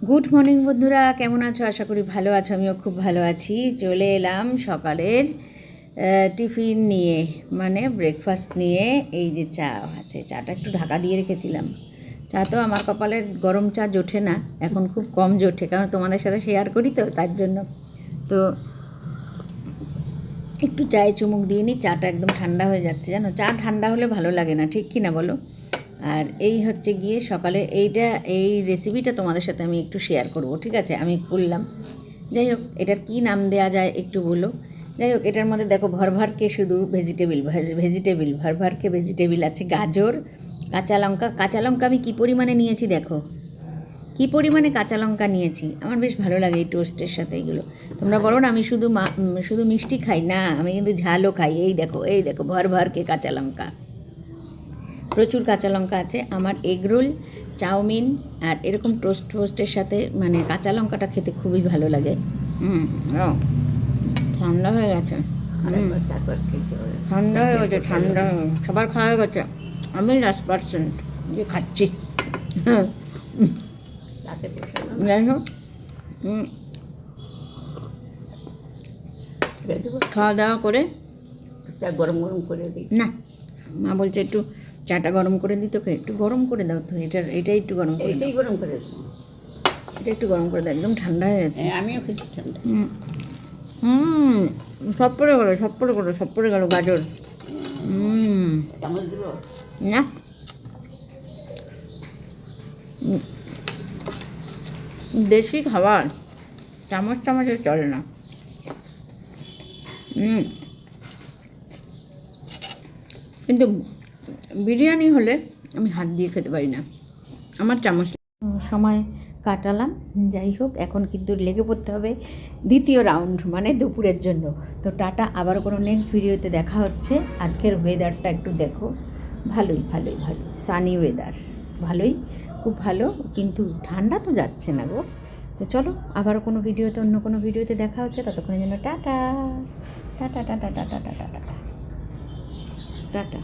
Good morning বন্ধুরা, কেমন আছো? আশা করি ভালো আছো। আমিও খুব ভালো আছি। চলে এলাম সকালের টিফিন নিয়ে, মানে ব্রেকফাস্ট নিয়ে। এই যে চা আছে, চাটা একটু ঢাকা দিয়ে রেখেছিলাম। চা তো আমার কপালের গরম চা জোটে না, এখন খুব কম জোটে, কারণ তোমাদের সাথে শেয়ার করি তো, তার জন্য। তো একটু চায়ে চুমুক দিয়ে নিই। চাটা একদম ঠান্ডা হয়ে যাচ্ছে, জানো, চা ঠান্ডা হলে ভালো লাগে না, ঠিক কি না বলো? আর এই হচ্ছে গিয়ে সকালে এই রেসিপিটা তোমাদের সাথে আমি একটু শেয়ার করব, ঠিক আছে? আমি বললাম, যাই হোক, এটার কী নাম দেওয়া যায় একটু বলো। যাই হোক, এটার মধ্যে দেখো ভরভারকে শুধু ভরভারকে ভেজিটেবিল আছে, গাজর, কাঁচা লঙ্কা আমি কী পরিমাণে নিয়েছি দেখো, কী পরিমাণে কাঁচা লঙ্কা নিয়েছি। আমার বেশ ভালো লাগে এই টোস্টের সাথে এগুলো। তোমরা বলো না আমি শুধু মিষ্টি খাই, না, আমি কিন্তু ঝালও খাই। এই দেখো ভরভারকে কাঁচা লঙ্কা, প্রচুর কাঁচা লঙ্কা আছে। আমার এগরোল, চাউমিন আর এরকম টোস্টের সাথে মানে কাঁচা লঙ্কাটা খেতে খুবই ভালো লাগে। ঠান্ডা হয়ে গেছে, ঠান্ডা হয়ে গেছে, সবার খাওয়া হয়ে গেছে, আমি লাস্ট পার্সেন্ট যে খাচ্ছি। যাই হোক, খাওয়া দাওয়া করে গরম গরম করে দিই না, মা বলছে একটু চাটা গরম করে দিই, তোকে একটু গরম করে দাও তো, এটাই একটু গরম করে দাও, এটাই গরম করে দিই, এটা একটু গরম করে দাও, একদম ঠান্ডা হয়ে গেছে। আমিও খেয়েছি ঠান্ডা। সব পড়ে গেল গাজর। চামচ দিব না, দেশি খাবার চামচে চলে না। কিন্তু বিরিয়ানি হলে আমি হাত দিয়ে খেতে পারি না, আমার চামচ। সময় কাটালাম, যাই হোক, এখন কিন্তু লেগে পড়তে হবে দ্বিতীয় রাউন্ড, মানে দুপুরের জন্য। তো টাটা, আবার কোনো নেক্সট ভিডিওতে দেখা হচ্ছে। আজকের ওয়েদারটা একটু দেখো, ভালোই সানি ওয়েদার, ভালোই, খুব ভালো, কিন্তু ঠান্ডা তো যাচ্ছে না গো। তো চলো, আবার কোনো ভিডিওতে, অন্য কোনো ভিডিওতে দেখা হচ্ছে। ততক্ষণের জন্য tata tata tata tata tata tata tata.